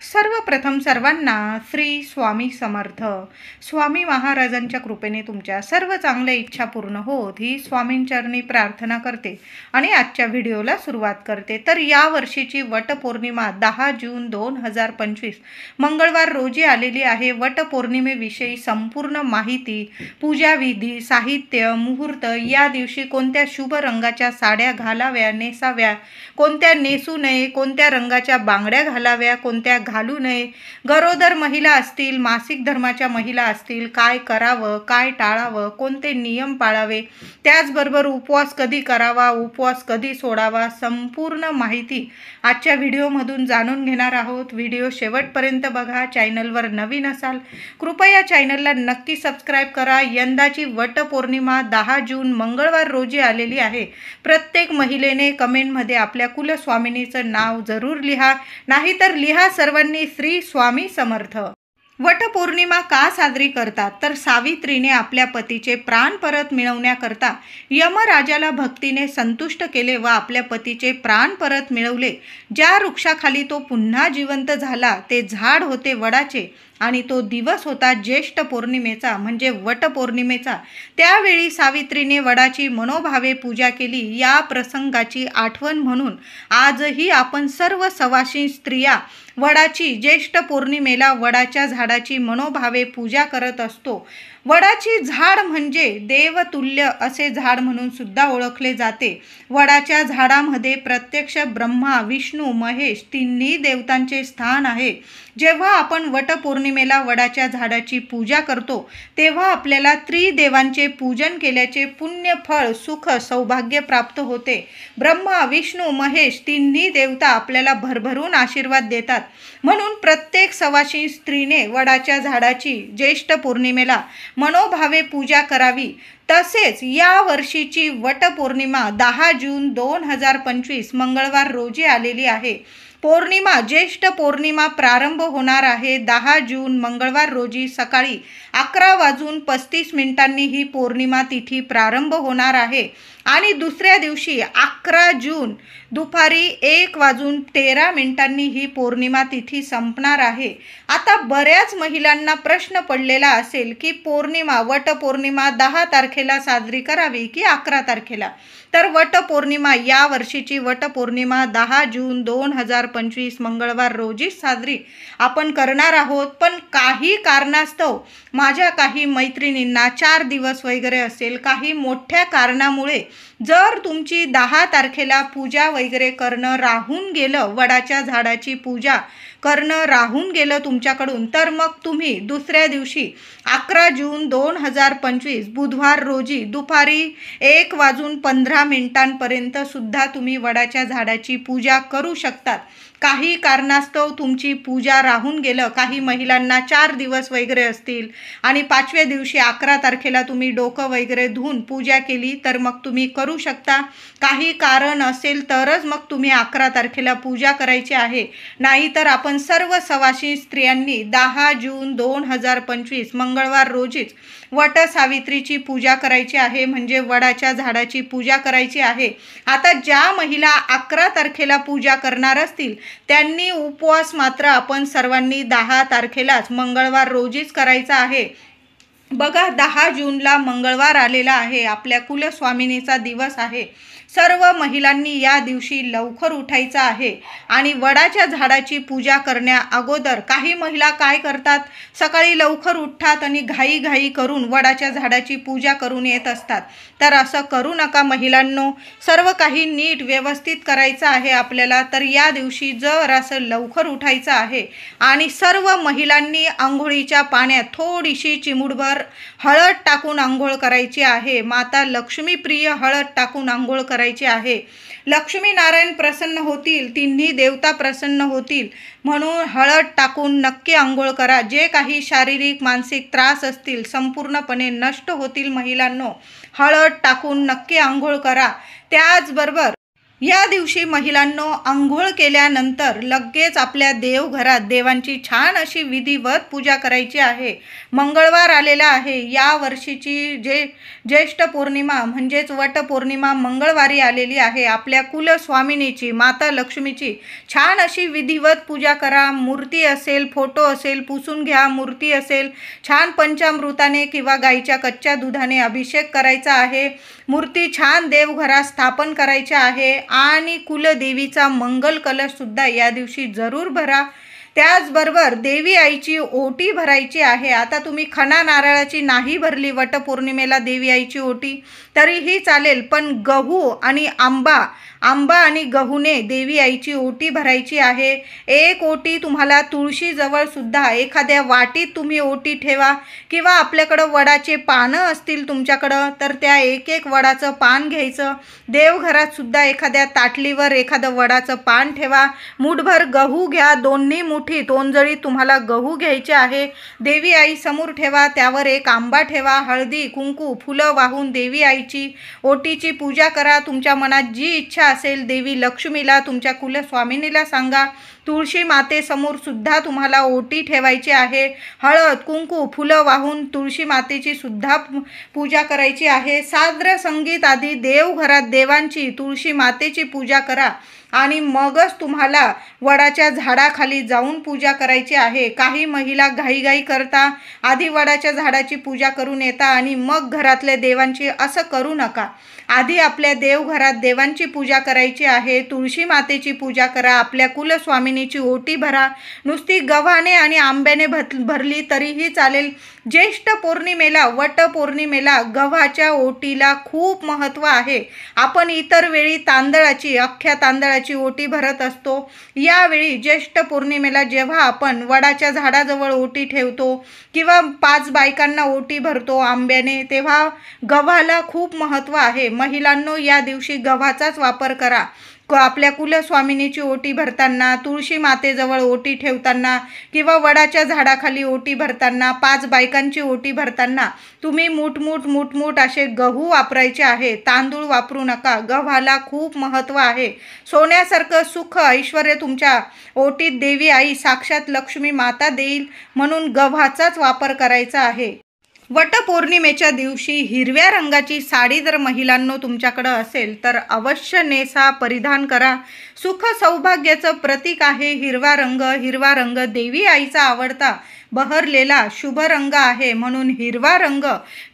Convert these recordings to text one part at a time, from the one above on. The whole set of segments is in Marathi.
सर्वप्रथम सर्वांना श्री स्वामी समर्थ. स्वामी महाराजांच्या कृपेने तुमच्या सर्व चांगल्या इच्छा पूर्ण होत ही स्वामींचरणी प्रार्थना करते आणि आजच्या व्हिडिओला सुरुवात करते. तर या वर्षीची वटपौर्णिमा 10 जून 2025 मंगळवार रोजी आलेली आहे. वटपौर्णिमेविषयी संपूर्ण माहिती, पूजाविधी, साहित्य, मुहूर्त, या दिवशी कोणत्या शुभ रंगाच्या साड्या घालाव्या नेसाव्या, कोणत्या नेसू नये, कोणत्या रंगाच्या बांगड्या घालाव्या, कोणत्या घालू नये, गरोदर महिला असतील, मासिक धर्माच्या महिला असतील, काय करावं, काय टाळावं, कोणते नियम पाळावे, त्याचबरोबर उपवास कधी करावा, उपवास कधी सोडावा, संपूर्ण माहिती आजच्या व्हिडिओमधून जाणून घेणार आहोत. व्हिडिओ शेवटपर्यंत बघा. चॅनलवर नवीन असाल कृपया चॅनलला नक्की सबस्क्राईब करा. यंदाची वटपौर्णिमा 10 जून मंगळवार रोजी आलेली आहे. प्रत्येक महिलेने कमेंटमध्ये आपल्या कुलस्वामिनीचं नाव जरूर लिहा, नाहीतर लिहा सर्वांनी श्री स्वामी समर्थ. वटपौर्णिमा का साजरी करतात? तर सावित्रीने आपल्या पतीचे प्राण परत मिळवण्याकरता यमराजाला भक्तीने संतुष्ट केले व आपल्या पतीचे प्राण परत मिळवले. ज्या वृक्षाखाली तो पुन्हा जिवंत झाला ते झाड होते वडाचे आणि तो दिवस होता ज्येष्ठ पौर्णिमेचा म्हणजे वटपौर्णिमेचा. त्यावेळी सावित्रीने वडाची मनोभावे पूजा केली. या प्रसंगाची आठवण म्हणून आजही आपण सर्व सवाशीण स्त्रिया वडाची ज्येष्ठ पौर्णिमेला वडाच्या झाडाची मनोभावे पूजा करत असतो. वडाची झाड म्हणजे देवतुल्य असे झाड म्हणून सुद्धा ओळखले जाते. वडाच्या झाडामध्ये प्रत्यक्ष ब्रह्मा, विष्णू, महेश तिन्ही देवतांचे स्थान आहे. जेव्हा आपण वटपौर्णिमेला वडाच्या झाडाची पूजा करतो तेव्हा आपल्याला त्रिदेवांचे पूजन केल्याचे पुण्य फळ, सुख, सौभाग्य प्राप्त होते. ब्रह्मा, विष्णू, महेश तिन्ही देवता आपल्याला भरभरून आशीर्वाद देतात. म्हणून प्रत्येक सवाशीण स्त्रीने वडाच्या झाडाची ज्येष्ठ पौर्णिमेला मनोभावे पूजा करावी. तसेच या वर्षीची वटपौर्णिमा 10 जून 2025 मंगळवार रोजी आलेली आहे. पौर्णिमा ज्येष्ठ पौर्णिमा प्रारंभ होणार आहे 10 जून मंगळवार रोजी सकाळी 11:35 ही पौर्णिमा तिथी प्रारंभ होणार आहे आणि दुसऱ्या दिवशी 11 जून दुपारी 1:13 ही पौर्णिमा तिथी संपणार आहे. आता बऱ्याच महिलांना प्रश्न पडलेला असेल की वटपौर्णिमा 10 तारखेला साजरी करावी की 11 तारखेला. तर वटपौर्णिमा या वर्षीची वटपौर्णिमा 10 जून 2025 मंगळवार रोजी साजरी आपण करणार आहोत. पण काही कारणास्तव माझ्या काही मैत्रिणींना 4 दिवस वगैरे असेल, काही मोठ्या कारणामुळे जर तुमची 10 तारखेला पूजा वगैरे करणं राहून गेलं, वडाच्या झाडाची पूजा करणं राहून गेलं तुमच्याकडून, तर मग तुम्ही दुसऱ्या दिवशी 11 जून 2025 बुधवार रोजी दुपारी 1:15 सुद्धा तुम्ही वडाच्या झाडाची पूजा करू शकतात. काही कारणास्तव तुमची पूजा राहून गेलं, काही महिलांना 4 दिवस वगैरे असतील आणि 5व्या दिवशी 11 तारखेला तुम्ही डोकं वगैरे धुवून पूजा केली तर मग तुम्ही करू शकता. काही कारण असेल तरच मग तुम्ही 11 तारखेला पूजा करायची आहे. नाहीतर आपण सर्व सवाशीण स्त्रियांनी 10 जून 2025 मंगळवार रोजीच वट सावित्रीची पूजा करायची आहे, म्हणजे वडाच्या झाडाची पूजा करायची आहे. आता ज्या महिला 11 तारखेला पूजा करणार असतील त्यांनी उपवास मात्र आपण सर्वांनी 10 तारखेलाच मंगळवार रोजीच करायचा आहे. बघा, 10 जूनला मंगळवार आलेला आहे, आपल्या कुलस्वामिनीचा दिवस आहे. सर्व महिलांनी या दिवशी लवकर उठायचं आहे आणि वडाच्या झाडाची पूजा करण्या अगोदर काही महिला काय करतात, सकाळी लवकर उठतात आणि घाई करून वडाच्या झाडाची पूजा करून येत असतात. तर असं करू नका महिलांनो. सर्व काही नीट व्यवस्थित करायचं आहे आपल्याला. तर या दिवशी जर असं लवकर उठायचं आहे आणि सर्व महिलांनी आंघोळीच्या पाण्यात थोडीशी चिमूटभर हळद टाकून आंघोळ करायची आहे. माता लक्ष्मी प्रिय हळद टाकून आंघोळ करायची आहे. लक्ष्मी नारायण प्रसन्न होतील, तिन्ही देवता प्रसन्न होतील म्हणून हळद टाकून नक्की आंघोळ करा. जे काही शारीरिक मानसिक त्रास असतील संपूर्णपणे नष्ट होतील महिलांनो. हळद टाकून नक्की आंघोळ करा. त्याचबरोबर या दिवशी महिलांनो अंघोळ केल्यानंतर लगेच आपल्या देवघरात देवांची छान अशी विधिवत पूजा करायची आहे. मंगळवार आलेला आहे. या वर्षीची ज्येष्ठ पौर्णिमा म्हणजेच वटपौर्णिमा मंगळवारी आलेली आहे. आपल्या कुलस्वामिनीची माता लक्ष्मीची छान अशी विधिवत पूजा करा. मूर्ती असेल, फोटो असेल पुसून घ्या. मूर्ती असेल छान पंचामृताने किंवा गाईच्या कच्च्या दुधाने अभिषेक करायचा आहे. मूर्ती छान देवघरात स्थापन करायची आहे आणि कुलदेवीचा मंगल कलश सुद्धा या दिवशी जरूर भरा. त्याचबरोबर देवी आईची ओटी भरायची आहे. आता तुम्ही खणा नारळाची नाही भरली वटपौर्णिमेला देवी आईची ओटी तरीही चालेल, पण गहू आणि आंबा आणि गहूने देवी आईची ओटी भरायची आहे. एक ओटी तुम्हाला तुळशीजवळ सुद्धा एखाद्या वाटीत तुम्ही ओटी ठेवा किंवा आपल्याकडं वडाचे पानं असतील तुमच्याकडं तर त्या एक वडाचं पान घ्यायचं. देवघरात सुद्धा एखाद्या ताटलीवर एखादं वडाचं पान ठेवा. मूठभर गहू घ्या. दोन्ही मुठीत ओंजळीत तुम्हाला गहू घ्यायचे आहे. देवी आई समोर ठेवा. त्यावर एक आंबा ठेवा. हळदी कुंकू फुलं वाहून देवी आईची ओटीची पूजा करा. तुमच्या मनात जी इच्छा असेल देवी लक्ष्मीला तुमच्या कुलस्वामिनीला सांगा. तुळशी मातेसमोर सुद्धा तुम्हाला ओटी ठेवायची आहे. हळद कुंकू फुलं वाहून तुळशी मातेची सुद्धा पूजा करायची आहे. साद्र संगीत आधी देवघरात देवांची तुळशी मातेची पूजा करा आणि मगच तुम्हाला वडाच्या झाडाखाली जाऊन पूजा करायची आहे. काही महिला घाईघाई करता आधी वडाच्या झाडाची पूजा करून येता आणि मग घरातल्या देवांची. असं करू नका. आधी आपल्या देवघरात देवांची पूजा करायची आहे. तुळशी मातेची पूजा करा. आपल्या कुलस्वामिनीची ओटी भरा. नुसती गव्हाने आणि आंब्याने भरली तरीही चालेल. ज्येष्ठ पौर्णिमेला वटपौर्णिमेला गव्हाच्या ओटीला खूप महत्त्व आहे. आपण इतर वेळी तांदळाची अख्ख्या तांदळाची ओटी भरत असतो. यावेळी ज्येष्ठ पौर्णिमेला जेव्हा आपण वडाच्या झाडाजवळ ओटी ठेवतो किंवा 5 बायकांना ओटी भरतो आंब्याने, तेव्हा गव्हाला खूप महत्त्व आहे. महिलांनो या दिवशी गव्हाचाच वापर करा. आपल्या कुलस्वामिनीची ओटी भरताना, तुळशी मातेजवळ ओटी ठेवताना किंवा वडाच्या झाडाखाली ओटी भरताना, 5 बायकांची ओटी भरताना तुम्ही मूठ असे गहू वापरायचे आहे. तांदूळ वापरू नका. गव्हाला खूप महत्त्व आहे. सोन्यासारखं सुख ऐश्वर्य तुमच्या ओटीत देवी आई साक्षात लक्ष्मी माता देईल, म्हणून गव्हाचाच वापर करायचा आहे. वटपौर्णिमेच्या दिवशी हिरव्या रंगाची साडी जर महिलांनो तुमच्याकडं असेल तर अवश्य नेसा, परिधान करा. सुख सौभाग्याचं प्रतीक आहे हिरवा रंग. हिरवा रंग देवी आईचा आवडता बहरलेला शुभ रंग आहे, म्हणून हिरवा रंग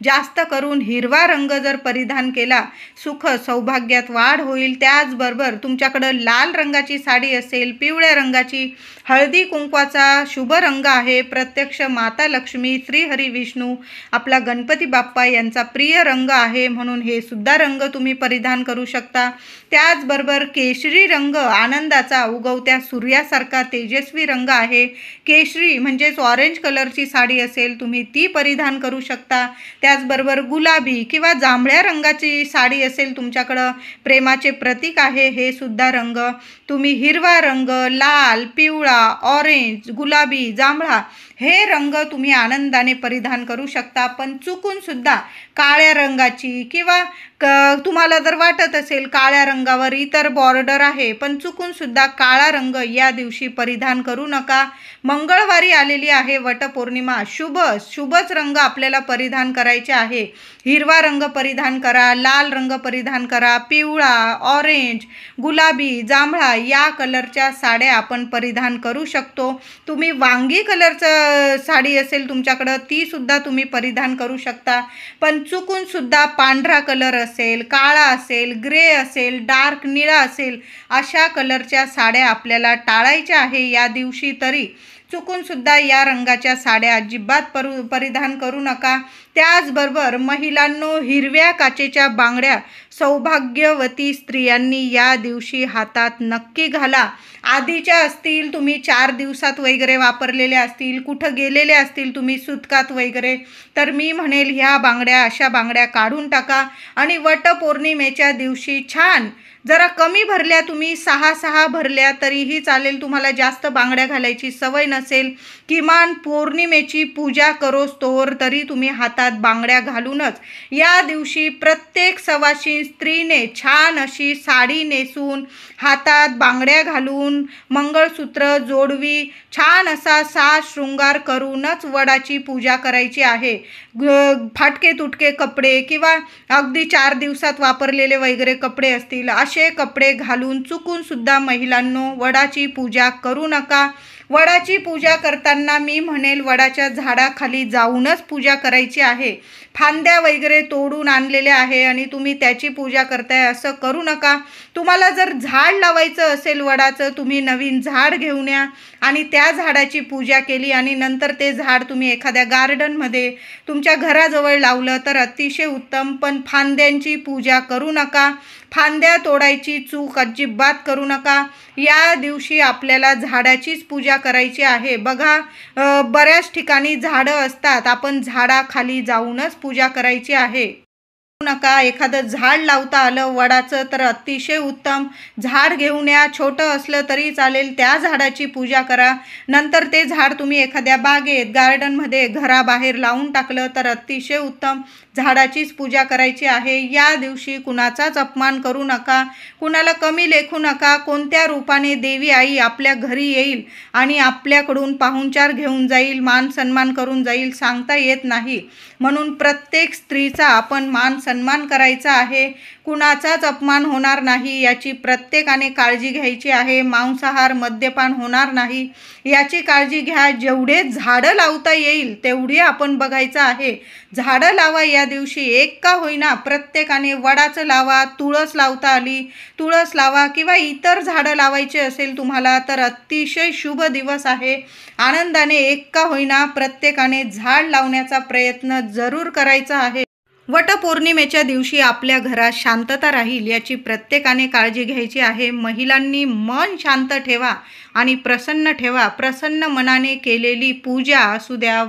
जास्त करून हिरवा रंग जर परिधान केला सुख सौभाग्यात वाढ होईल. त्याचबरोबर तुमच्याकडं लाल रंगाची साडी असेल, पिवळ्या रंगाची, हळदी कुंकवाचा शुभ रंग आहे. प्रत्यक्ष माता लक्ष्मी, श्रीहरी विष्णू, आपला गणपती बाप्पा यांचा प्रिय रंग आहे, म्हणून हे सुद्धा रंग तुम्ही परिधान करू शकता. त्याचबरोबर केशरी रंग आनंदाचा, उगवत्या सूर्यासारखा तेजस्वी रंग आहे. केशरी म्हणजेच ऑरेंज कलरची साडी असेल तुम्ही ती परिधान करू शकता. त्याचबरोबर गुलाबी किंवा जांभळ्या रंगाची साडी असेल तुमच्याकडं, प्रेमाचे प्रतीक आहे हे सुद्धा रंग. तुम्ही हिरवा रंग, लाल, पिवळा, ऑरेंज, गुलाबी, जांभळा हे रंग तुम्ही आनंदाने परिधान करू शकता. पण चुकून सुद्धा काळ्या रंगाची किंवा तुम्हाला जर वाटत असेल काळ्या रंगावर इतर बॉर्डर आहे, पण चुकून सुद्धा काळा रंग या दिवशी परिधान करू नका. मंगळवारी आलेली आहे वटपौर्णिमा. शुभच रंग आपल्याला परिधान करायचे आहे. हिरवा रंग परिधान करा, लाल रंग परिधान करा, पिवळा, ऑरेंज, गुलाबी, जांभळा या कलरच्या साड्या आपण परिधान करू शकतो. तुम्ही वांगी कलरचं साडी असेल तुमच्याकडं ती सुद्धा तुम्ही परिधान करू शकता. पण चुकून सुद्धा पांढरा कलर असेल, काळा असेल, ग्रे असेल, डार्क निळा असेल अशा कलरच्या साड्या आपल्याला टाळायच्या आहे या दिवशी. तरी चुकून सुद्धा या रंगाच्या साड्या अजिबात परिधान करू नका. त्याचबरोबर महिलांनो हिरव्या काचेच्या बांगड्या सौभाग्यवती स्त्रियांनी या दिवशी हातात नक्की घाला. आधीच्या असतील, तुम्ही 4 दिवसात वगैरे वापरलेल्या असतील, कुठं गेलेले असतील तुम्ही सुतकात वगैरे, तर मी म्हणेल ह्या बांगड्या अशा बांगड्या काढून टाका आणि वटपौर्णिमेच्या दिवशी छान जरा कमी भरल्या, तुम्ही 6 भरल्या तरीही चालेल, तुम्हाला जास्त बांगड्या घालायची सवय नसेल, किमान पौर्णिमेची पूजा करोस्तोवर तरी तुम्ही हातात बांगड्या घालूनच या दिवशी प्रत्येक सवाशीण स्त्रीने छान अशी साडी नेसून, हातात बांगड्या घालून, मंगळसूत्र, जोडवी, छान असा साज शृंगार करूनच वडाची पूजा करायची आहे. फाटके तुटके कपडे किंवा अगदी 4 दिवसात वापरलेले वगैरे कपडे असतील, असे कपडे घालून चुकून सुद्धा महिलांनो वडाची पूजा करू नका. वडाची पूजा करताना मी म्हणेल वडाच्या झाडाखाली जाऊनच पूजा करायची आहे. फांद्या वगैरे तोडून आणलेल्या आहे आणि तुम्ही त्याची पूजा करताय असं करू नका. तुम्हाला जर झाड लावायचं असेल वडाचं, तुम्ही नवीन झाड घेऊन या आणि त्या झाडाची पूजा केली आणि नंतर ते झाड तुम्ही एखाद्या गार्डनमध्ये तुमच्या घराजवळ लावलं तर अतिशय उत्तम. पण फांद्यांची पूजा करू नका. फांद्या तोडायची चूक अजिबात करू नका. या दिवशी आपल्याला झाडाचीच पूजा करायची आहे. बघा, बऱ्याच ठिकाणी झाडं असतात, आपण झाडाखाली जाऊनच पूजा करायची आहे. नका. एखादं झाड लावता आलं वडाचं तर अतिशय उत्तम. झाड घेऊन या, छोटं असलं तरी चालेल, त्या झाडाची पूजा करा. नंतर ते झाड तुम्ही एखाद्या बागेत, गार्डनमध्ये, घराबाहेर लावून टाकलं तर अतिशय उत्तम. झाडाचीच पूजा करायची आहे. या दिवशी कुणाचाच अपमान करू नका, कुणाला कमी लेखू नका. कोणत्या रूपाने देवी आई आपल्या घरी येईल आणि आपल्याकडून पाहुणचार घेऊन जाईल, मान सन्मान करून जाईल, सांगता येत नाही. म्हणून प्रत्येक स्त्रीचा आपण मान सन्मान करायचा आहे. कुणाचाच अपमान होणार नाही याची प्रत्येकाने काळजी घ्यायची आहे. मांसाहार, मद्यपान होणार नाही याची काळजी घ्या. जेवढे झाडं लावता येईल तेवढी आपण बघायचं आहे. झाडं लावा या दिवशी, एक का होईना प्रत्येकाने. वडाचं लावा, तुळस लावता आली तुळस लावा किंवा इतर झाडं लावायचे असेल तुम्हाला तर अतिशय शुभ दिवस आहे. आनंदाने एक का होईना प्रत्येकाने झाड लावण्याचा प्रयत्न जरूर करायचा आहे. वटपौर्णिमेच्या दिवशी आपल्या घरात शांतता राहील याची प्रत्येकाने काळजी घ्यायची आहे. महिलांनी मन शांत ठेवा आणि प्रसन्न ठेवा. प्रसन्न मनाने केलेली पूजा असू द्या,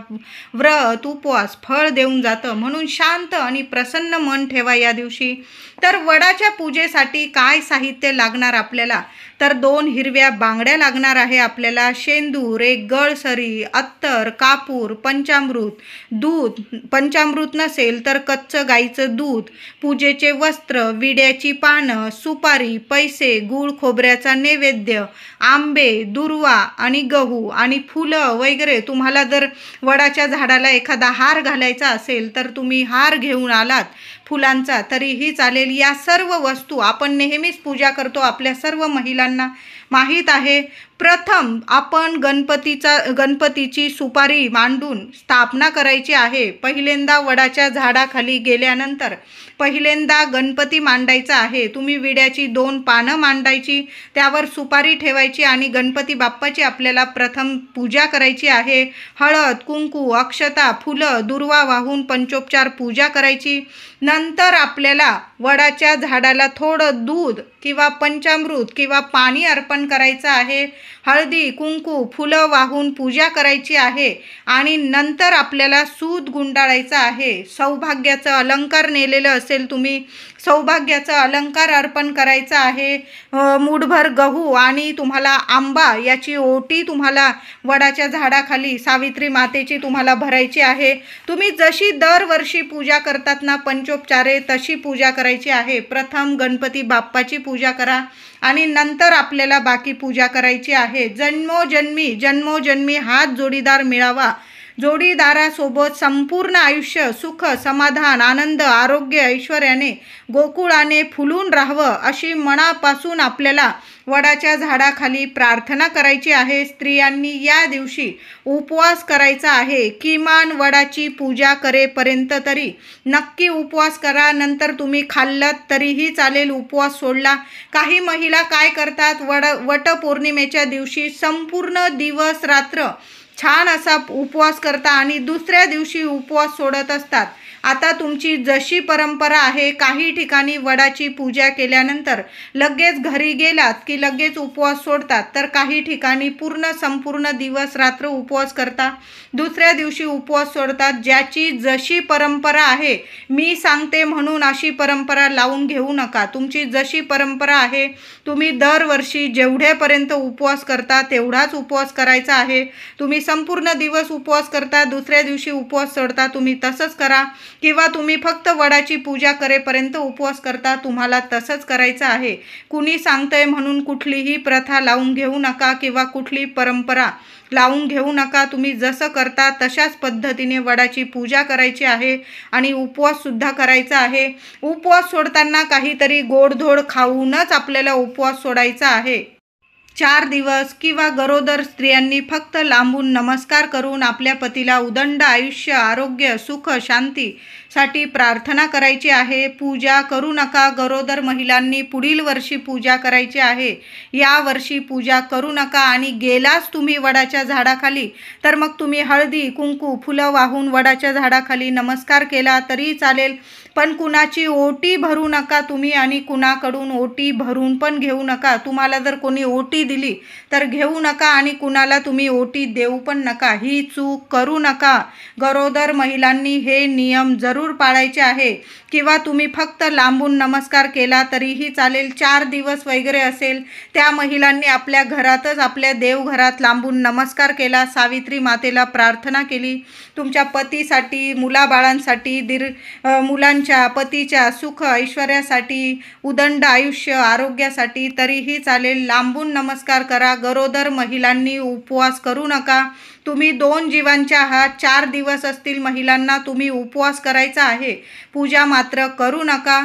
व्रत, उपवास फळ देऊन जातं. म्हणून शांत आणि प्रसन्न मन ठेवा या दिवशी. तर वडाच्या पूजेसाठी काय साहित्य लागणार आपल्याला, तर 2 हिरव्या बांगड्या लागणार आहे आपल्याला, शेंदूर, एक गळसरी, अत्तर, कापूर, पंचामृत, दूध, पंचामृत नसेल तर कच्चं गाईचं दूध, पूजेचे वस्त्र, विड्याची पानं, सुपारी, पैसे, गूळ खोबऱ्याचा नैवेद्य, आंबे, दुर्वा आणि गहू आणि फुलं वगैरे. तुम्हाला जर वडाच्या झाडाला एखादा हार घालायचा असेल तर तुम्ही हार घेऊन आलात फुलांचा तरीही चालेल. या सर्व वस्तू आपण नेहमीच पूजा करतो, आपल्या सर्व महिलांना माहीत आहे. प्रथम आपण गणपतीची सुपारी मांडून स्थापना करायची आहे. पहिल्यांदा वडाच्या झाडाखाली गेल्यानंतर पहिल्यांदा गणपती मांडायचा आहे. तुम्ही विड्याची 2 पानं मांडायची, त्यावर सुपारी ठेवायची आणि गणपती बाप्पाची आपल्याला प्रथम पूजा करायची आहे. हळद, कुंकू, अक्षता, फुलं, दुर्वा वाहून पंचोपचार पूजा करायची. नंतर आपल्याला वडाच्या झाडाला थोडं दूध किंवा पंचामृत किंवा पाणी अर्पण करायचं आहे. हळदी, कुंकू, फुलं वाहून पूजा करायची आहे आणि नंतर आपल्याला सूत गुंडाळायचा आहे. सौभाग्याचं अलंकार नेलेलं असेल तुम्ही, सौभाग्याचा अलंकार अर्पण करायचा आहे. मूठभर गहू आणि तुम्हाला आंबा याची ओटी तुम्हाला वडाच्या झाडाखाली सावित्री मातेची तुम्हाला भरायची आहे. तुम्ही जशी दरवर्षी पूजा करतात ना पंचोपचारे, तशी पूजा करायची आहे. प्रथम गणपती बाप्पाची पूजा करा आणि नंतर आपल्याला बाकी पूजा करायची आहे. जन्मोजन्मी हाच जोडीदार मिळावा. जोडीदारासोबत संपूर्ण आयुष्य सुख, समाधान, आनंद, आरोग्य, ऐश्वर्याने, गोकुळाने फुलून राहावं अशी मनापासून आपल्याला वडाच्या झाडाखाली प्रार्थना करायची आहे. स्त्रियांनी या दिवशी उपवास करायचा आहे. किमान वडाची पूजा करेपर्यंत तरी नक्की उपवास करा. नंतर तुम्ही खाल्लात तरीही चालेल, उपवास सोडला. काही महिला काय करतात, वटपौर्णिमेच्या दिवशी संपूर्ण दिवस रात्र छान असा उपवास करता आणि दुसऱ्या दिवशी उपवास सोडत असतात. आता तुमची जशी परंपरा आहे, काही ठिकाणी वडाची पूजा केल्यानंतर लगेच घरी गेलात की लगेच उपवास सोडतात, तर काही ठिकाणी संपूर्ण दिवस रात्र उपवास करता, दुसऱ्या दिवशी उपवास सोडतात. ज्याची जशी परंपरा आहे, मी सांगते म्हणून अशी परंपरा लावून घेऊ नका. तुमची जशी परंपरा आहे, तुम्ही दरवर्षी जेवढ्यापर्यंत उपवास करता तेवढाच उपवास करायचा आहे. तुम्ही संपूर्ण दिवस उपवास करता, दुसऱ्या दिवशी उपवास सोडता, तुम्ही तसंच करा. किंवा तुम्ही फक्त वडाची पूजा करेपर्यंत उपवास करता, तुम्हाला तसंच करायचं आहे. कुणी सांगतंय म्हणून कुठलीही प्रथा लावून घेऊ नका किंवा कुठली परंपरा लावून घेऊ नका. तुम्ही जसं करता तशाच पद्धतीने वडाची पूजा करायची आहे आणि उपवाससुद्धा करायचा आहे. उपवास सोडताना काहीतरी गोडधोड खाऊनच आपल्याला उपवास सोडायचा आहे. 4 दिवस किंवा गरोदर स्त्रियांनी फक्त लांबून नमस्कार करून आपल्या पतीला उदंड आयुष्य, आरोग्य, सुख, शांतीसाठी प्रार्थना करायची आहे. पूजा करू नका. गरोदर महिलांनी पुढील वर्षी पूजा करायची आहे. या वर्षी पूजा करू नका. आणि गेलाच तुम्ही वडाच्या झाडाखाली, तर मग तुम्ही हळदी, कुंकू, फुलं वाहून वडाच्या झाडाखाली नमस्कार केला तरी चालेल, पण कुणाची ओटी भरू नका तुम्ही आणि कुणाकडून ओटी भरून पण घेऊ नका. तुम्हाला जर कोणी ओटी दिली तर घेऊ नका आणि कुणाला तुम्ही ओटी देऊ पण नका. ही चूक करू नका. गरोदर महिलांनी हे नियम जरूर पाळायचे आहे. किंवा तुम्ही फक्त लांबून नमस्कार केला तरीही चालेल. 4 दिवस वगैरे असेल, त्या महिलांनी आपल्या घरातच, आपल्या देवघरात लांबून नमस्कार केला, सावित्री मातेला प्रार्थना केली, तुमच्या पतीसाठी, मुलाबाळांसाठी, मुलांच्या, पतीच्या सुख ऐश्वर्यासाठी, उदंड आयुष्य, आरोग्यासाठी तरीही चालेल. लांबून नमस्कार करा. गरोदर महिलांनी उपवास करू नका. तुम्ही 2 जीवांच्या आहात. 4 दिवस असतील महिलांना, तुम्ही उपवास करायचा आहे. पूजा मात्र करू नका.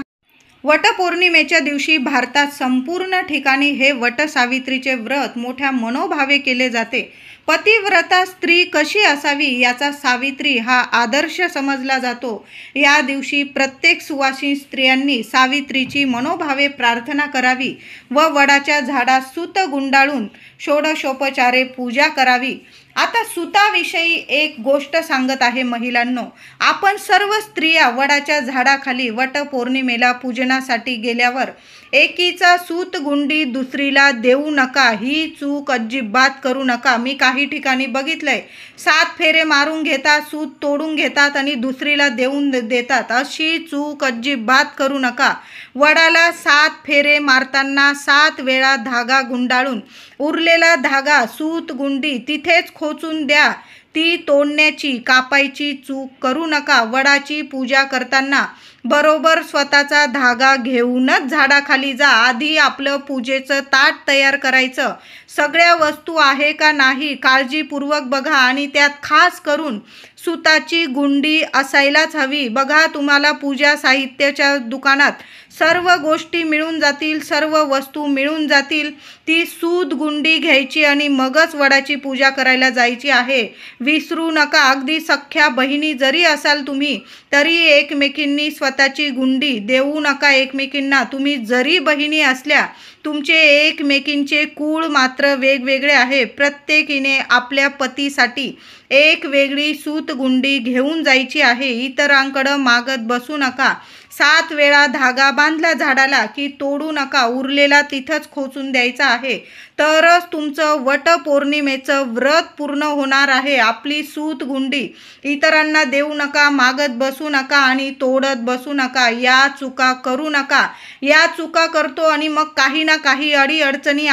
वटपौर्णिमेच्या दिवशी भारतात संपूर्ण ठिकाणी हे वटसावित्रीचे व्रत मोठ्या मनोभावे केले जाते. पतिव्रता स्त्री कशी असावी याचा सावित्री हा आदर्श समजला जातो. या दिवशी प्रत्येक सुवासिनी स्त्रियांनी सावित्रीची मनोभावे प्रार्थना करावी व वडाच्या झाडास सूत गुंडाळून षोडशोपचारे पूजा करावी. आता सुताविषयी एक गोष्ट सांगत आहे महिलांनो. आपण सर्व स्त्रिया वडाच्या झाडाखाली वटपौर्णिमेला पूजनासाठी गेल्यावर एकीचा सूत गुंडी दुसरीला देऊ नका. ही चूक अजिबात करू नका. मी काही ठिकाणी बघितलंय, 7 फेरे मारून घेतात, सूत तोडून घेतात आणि दुसरीला देऊन देतात. अशी चूक अजिबात करू नका. वडाला 7 फेरे मारताना 7 वेळा धागा गुंडाळून उरलेला धागा, सूत गुंडी तिथेच खोचून द्या. ती तोडण्याची, कापायची चूक करू नका. वडाची पूजा करताना बरोबर स्वतःचा धागा घेऊनच झाडाखाली जा. आधी आपलं पूजेचं ताट तयार करायचं. सगळ्या वस्तू आहे का नाही काळजीपूर्वक बघा आणि त्यात खास करून सुताची गुंडी असायलाच हवी. बघा, तुम्हाला पूजा साहित्याच्या दुकानात सर्व गोष्टी मिळून जातील, सर्व वस्तू मिळून जातील. ती सूत गुंडी घ्यायची आणि मगच वडाची पूजा करायला जायची आहे. विसरू नका. अगदी सख्या बहिणी जरी असाल तुम्ही, तरी एकमेकींनी स्वतःची गुंडी देऊ नका एकमेकींना. तुम्ही जरी बहिणी असल्या, तुमचे एकमेकींचे कुळ मात्र वेगवेगळे आहे. प्रत्येकीने आपल्या पतीसाठी एक वेगळी सूतगुंडी घेऊन जायची आहे. इतरांकडं मागत बसू नका. 7 वेळा धागा बांधला झाडाला की तोडू नका. उरलेला तिथंच खोचून द्यायचा आहे. तरच तुमचं वटपौर्णिमेचं व्रत पूर्ण होणार आहे. आपली सूतगुंडी इतरांना देऊ नका, मागत बसू नका आणि तोडत बसू नका. या चुका करू नका. या चुका करतो आणि मग काही ना काही अडीअडचणी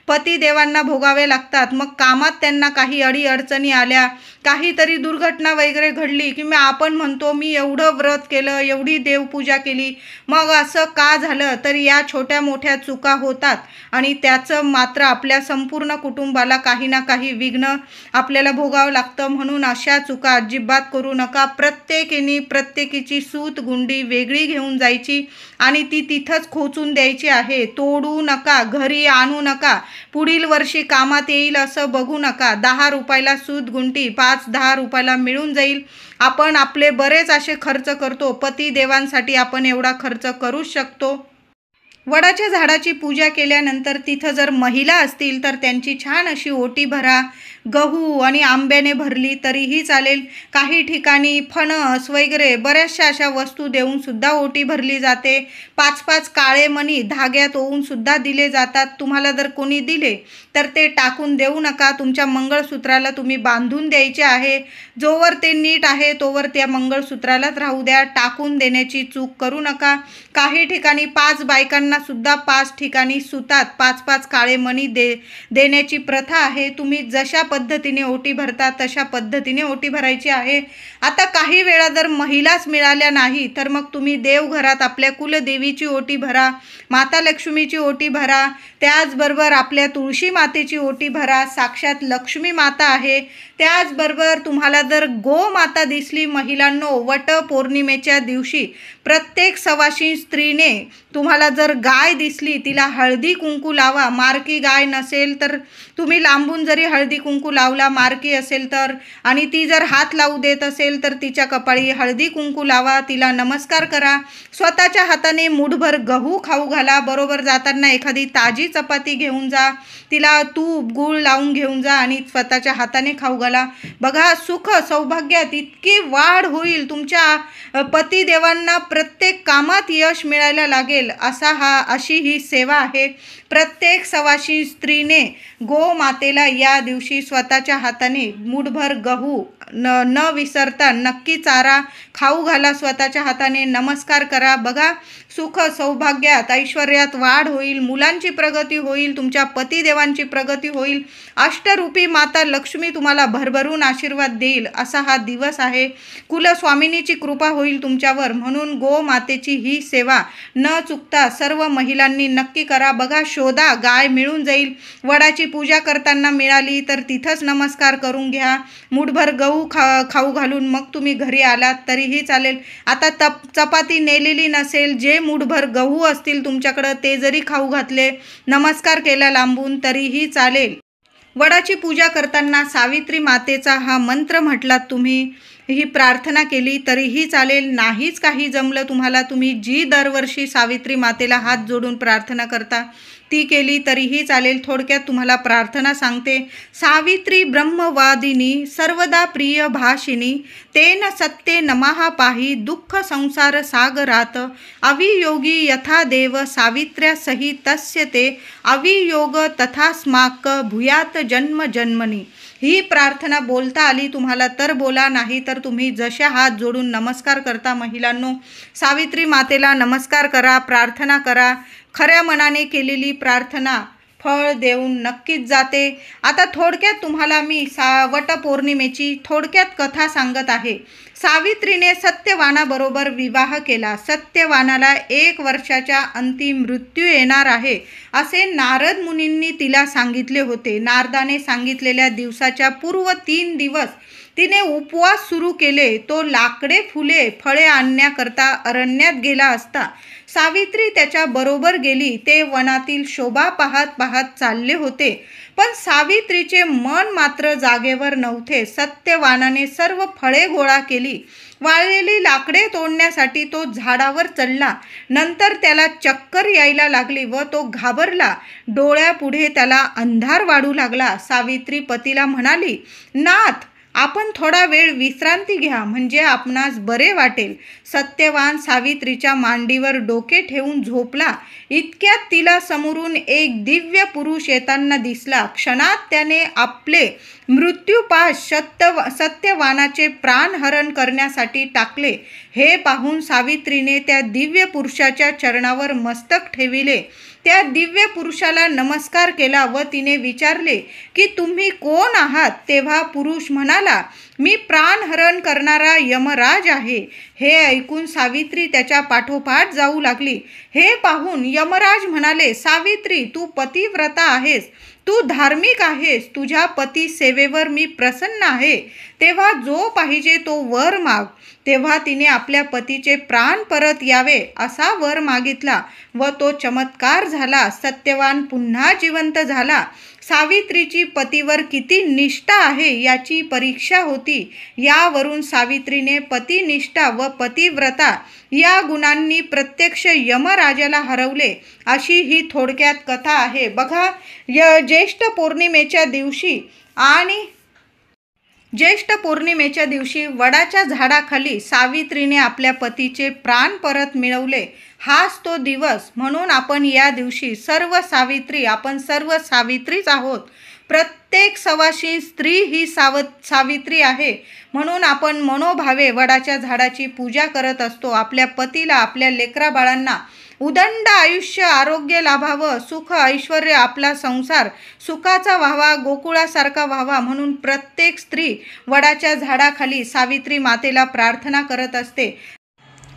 पतिदेवांना भोगाव्या लागतात. मग कामात त्यांना काही अडीअडचणी आल्या, काहीतरी दुर्घटना वगैरे घडली की आपण म्हणतो मी एवढं व्रत केलं, एवढी देवपूजा केली, मग असं का झालं. तर या छोट्या मोठ्या चुका होतात आणि त्याचं मात्र आपल्या संपूर्ण कुटुंबाला काही ना काही विघ्न आपल्याला भोगावं लागतं. म्हणून अशा चुका अजिबात करू नका. प्रत्येकीने प्रत्येकीची सूतगुंडी वेगळी घेऊन जायची आणि ती तिथंच खोचून द्यायची आहे. तोडू नका, घरी आणू नका. पुढील वर्षी कामात येईल असं बघू नका. 10 रुपयाला सूतगुंडी 5-10 रुपयाला मिळून जाईल. आपण आपले बरेच असे खर्च करतो. पतिदेवांसाठी आपण एवढा खर्च करू शकतो. वडाच्या झाडाची पूजा केल्यानंतर तिथं जर महिला असतील तर त्यांची छान अशी ओटी भरा. गहू आणि आंब्याने भरली तरीही चालेल. काही ठिकाणी फणस वगैरे बऱ्याचशा अशा वस्तू देऊन सुद्धा ओटी भरली जाते. 5-5 काळे मणी धाग्यात ओवून सुद्धा दिले जातात. तुम्हाला जर कोणी दिले तर ते टाकून देऊ नका. तुमच्या मंगळसूत्राला तुम्ही बांधून द्यायचे आहे. जोवर ते नीट आहे तोवर त्या मंगळसूत्रालाच राहू द्या. टाकून देण्याची चूक करू नका. काही ठिकाणी 5 बायकांना सुद्धा 5 ठिकाणी सुतात 5-5 काळे मणी देण्याची प्रथा आहे. तुम्ही जशा पद्धतीने ओटी भरता तशा पद्धतीने ओटी भरायची आहे. आता काही वेळा जर महिलाच मिळाल्या नाही तर मग तुम्ही देवघरात आपल्या कुलदेवीची ओटी भरा, माता लक्ष्मीची ओटी भरा, त्याचबरोबर आपल्या तुळशी मातेची ओटी भरा. साक्षात लक्ष्मी माता आहे. त्याचबरोबर तुम्हाला जर गोमाता दिसली महिलांनो, वट पौर्णिमेच्या दिवशी प्रत्येक सवाशी स्त्रीने तुम्हाला जर गाय दिसली तिला हळदी कुंकू लावा. मारकी गाय नसेल तर तुम्ही लांबून जरी हळदी कुंकू लावला, मारकी असेल तर, आणि ती जर हात लावू देत असेल तर तिच्या कपाळी हळदी कुंकू लावा, तिला नमस्कार करा. स्वतःच्या हाताने मुठभर गहू खाऊ घाला. बरोबर जाताना एखादी ताजी चपाती घेऊन जा, तिला तूप गूळ लावून घेऊन जा आणि स्वतःच्या हाताने खाऊ घाला. बघा, सुख सौभाग्यात इतकी वाढ होईल. तुमच्या पतिदेवांना प्रत्येक कामात यश मिळायला लागेल अशी ही सेवा आहे. प्रत्येक सवाशी स्त्रीने गोमातेला या दिवशी स्वतःच्या हाताने मुठभर गहू न विसरता नक्की चारा खाऊ घाला. स्वतःच्या हाताने नमस्कार करा. बघा, सुख सौभाग्यात ऐश्वर्यात वाढ होईल. मुलांची प्रगती होईल. तुमच्या पतिदेवांची प्रगती होईल. अष्टरूपी माता लक्ष्मी तुम्हाला भरभरून आशीर्वाद देईल असा हा दिवस आहे. कुलस्वामिनीची कृपा होईल तुमच्यावर. म्हणून गोमातेची ही सेवा न चुकता सर्व महिलांनी नक्की करा. बघा, शोधा, गाय मिळून जाईल. वडाची पूजा करताना मिळाली तर तिथंच नमस्कार करून घ्या. मुठभर गहू खाऊ घालून मग तुम्ही घरी आलात तरीही चालेल. आता चपाती नेलेली नसेल, जे मुठभर गहू असतील तुमच्याकडं ते जरी खाऊ घातले, नमस्कार केला लांबून तरीही चालेल. वडाची पूजा करताना सावित्री मातेचा हा मंत्र म्हटलात, तुम्ही ही प्रार्थना केली तरीही चालेल. नाहीच काही जमलं तुम्हाला, तुम्ही जी दरवर्षी सावित्री मातेला हात जोडून प्रार्थना करता ती केली तरीही चालेल. थोडक्यात तुम्हाला प्रार्थना सांगते. सावित्री ब्रह्मवादिनी सर्वदा प्रिय भाषिनी तेन सत्ते नमः पाही दुःख संसार सागरात अवियोगी यथा देव सावित्र्या सही तस्य ते अवियोग तथा स्माक भूयात जन्म जन्मनी. ही प्रार्थना बोलता आली तुम्हाला तर बोला, नाही तर तुम्ही जशा हात जोडून नमस्कार करता महिलांनो, सावित्री मातेला नमस्कार करा, प्रार्थना करा. खऱ्या मनाने केलेली प्रार्थना फळ देऊन नक्कीच जाते. आता थोडक्यात तुम्हाला मी वटपौर्णिमेची थोडक्यात कथा सांगत आहे. सावित्रीने सत्यवानाबरोबर विवाह केला. सत्यवानाला 1 वर्षाच्या अंती मृत्यू येणार आहे असे नारद मुनींनी तिला सांगितले होते. नारदाने सांगितलेल्या दिवसाच्या पूर्व 3 दिवस तिने उपवास सुरू केले. तो लाकडे, फुले, फळे आणण्याकरता अरण्यात गेला असता सावित्री त्याच्या बरोबर गेली. ते वनातील शोभा पाहत पाहत चालले होते, पण सावित्रीचे मन मात्र जागेवर नव्हते. सत्यवानाने सर्व फळे गोळा केली. वाळलेली लाकडे तोडण्यासाठी तो झाडावर चढला. नंतर त्याला चक्कर यायला लागली व तो घाबरला. डोळ्यापुढे त्याला अंधार वाढू लागला. सावित्री पतीला म्हणाली, नाथ, आपण थोडा वेळ विश्रांती घ्या, म्हणजे आपणास बरे वाटेल. सत्यवान सावित्रीच्या मांडीवर डोके ठेवून झोपला. इतक्यात तिला समोरून एक दिव्य पुरुष येताना दिसला. क्षणात त्याने आपले मृत्यूपाश सत्यवानाचे प्राणहरण करण्यासाठी टाकले. हे पाहून सावित्रीने त्या दिव्य पुरुषाच्या चरणावर मस्तक ठेविले. त्या दिव्य पुरुषाला नमस्कार केला व तिने विचारले की तुम्ही कोण आहात? तेव्हा पुरुष म्हणाला, मी प्राणहरण करणारा यमराज आहे. हे ऐकून सावित्री त्याच्या पाठोपाठ जाऊ लागली. हे पाहून यमराज म्हणाले, सावित्री, तू पतिव्रता आहेस, तू धार्मिक आहेस, तुझ्या पती सेवेवर मी प्रसन्न आहे. तेव्हा जो पाहिजे तो वर माग. तेव्हा तिने आपल्या पतीचे प्राण परत यावे असा वर मागितला व तो चमत्कार झाला. सत्यवान पुन्हा जिवंत झाला. सावित्रीची पतीवर किती निष्ठा आहे याची परीक्षा होती. यावरून सावित्रीने पतिनिष्ठा व पतिव्रता या गुणांनी प्रत्यक्ष यमराजाला हरवले, अशी ही थोडक्यात कथा आहे. बघा, ज्येष्ठ पौर्णिमेच्या दिवशी आणि ज्येष्ठ पौर्णिमेच्या दिवशी वडाच्या झाडाखाली सावित्रीने आपल्या पतीचे प्राण परत मिळवले, हाच तो दिवस. म्हणून आपण या दिवशी आपण सर्व सावित्रीच आहोत. प्रत्येक सवाशी स्त्री ही सावित्री आहे. म्हणून आपण मनोभावे वडाच्या झाडाची पूजा करत असतो. आपल्या पतीला, आपल्या लेकराबाळांना उदंड आयुष्य, आरोग्य लाभावं, सुख ऐश्वर्य, आपला संसार सुखाचा व्हावा, गोकुळासारखा व्हावा, म्हणून प्रत्येक स्त्री वडाच्या झाडाखाली सावित्री मातेला प्रार्थना करत असते.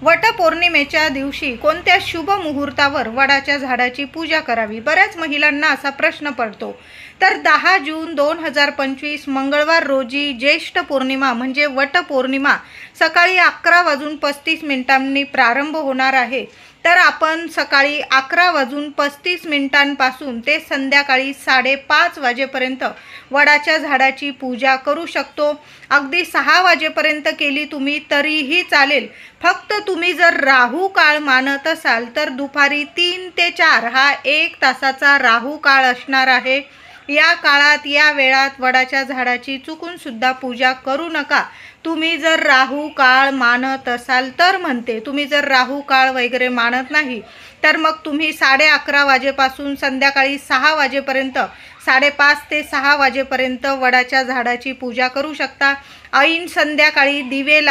वटपौर्णिमेच्या दिवशी कोणत्या शुभ मुहूर्तावर वडाच्या झाडाची पूजा करावी? बऱ्याच महिलांना असा प्रश्न पडतो. तर 10 जून 2025 मंगळवार रोजी ज्येष्ठ पौर्णिमा म्हणजे वटपौर्णिमा सकाळी 11:35 प्रारंभ होणार आहे. तर आपण सकाळी 11:35 ते संध्याकाळी 5:30 वाजेपर्यंत वडाच्या झाडाची पूजा करू शकतो. अगदी 6 वाजेपर्यंत केली तुम्ही तरीही चालेल. फक्त तुम्ही जर राहू काळ मानत असाल तर दुपारी 3 ते 4 हा 1 तासाचा राहू काळ असणार आहे. या काळात, या वेळात वडाच्या झाडाची चुकून सुद्धा पूजा करू नका. तुम्ही जर राहू काळ मानत असाल तर म्हणते. तुम्ही जर राहू काळ वगैरे मानत नाही तर मग तुम्ही 11:30 वाजेपासून संध्याकाळी 6 वाजेपर्यंत, 5:30 ते 6 वाजेपर्यंत वडाच्या झाडाची पूजा करू शकता. ऐन संध्याकाळी दिवे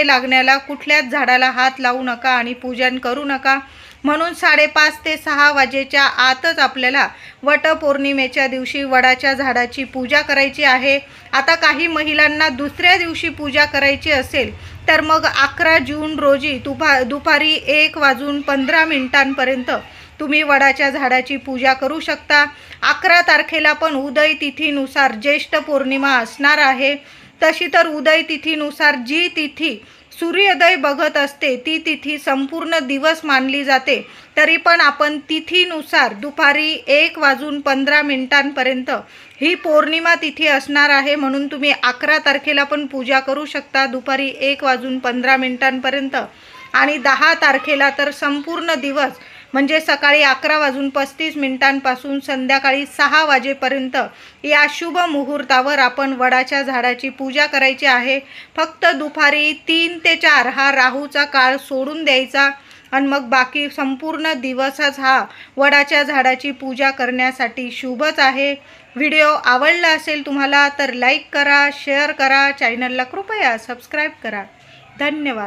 लागण्याला कुठल्याच झाडाला हात लावू नका आणि पूजन करू नका. म्हणून 5:30 ते 6 वाजेच्या आतच आपल्याला वटपौर्णिमेच्या दिवशी वडाच्या झाडाची पूजा करायची आहे. आता काही महिलांना दुसऱ्या दिवशी पूजा करायची असेल तर मग 11 जून रोजी दुपारी 1:15 तुम्ही वडाच्या झाडाची पूजा करू शकता. 11 तारखेला पण उदय तिथीनुसार ज्येष्ठ पौर्णिमा असणार आहे. तशी तर उदय तिथीनुसार जी तिथी सूर्योदय बघत असते ती तिथी संपूर्ण दिवस मानली जाते. तरी पण आपण तिथीनुसार दुपारी 1:15 ही पौर्णिमा तिथी असणार आहे. म्हणून तुम्ही 11 तारखेला पण पूजा करू शकता दुपारी 1:15 आणि 10 तारखेला तर संपूर्ण दिवस म्हणजे सकाळी 11:35 संध्याकाळी 6 वाजेपर्यंत या शुभ मुहूर्तावर आपण वडाच्या झाडाची पूजा करायची आहे. फक्त दुपारी 3 ते 4 हा राहूचा काळ सोडून द्यायचा आणि मग बाकी संपूर्ण दिवसच हा वडाच्या झाडाची पूजा करण्यासाठी शुभच आहे. व्हिडिओ आवडला असेल तुम्हाला तर लाईक करा, शेअर करा, चॅनलला कृपया सबस्क्राईब करा. धन्यवाद.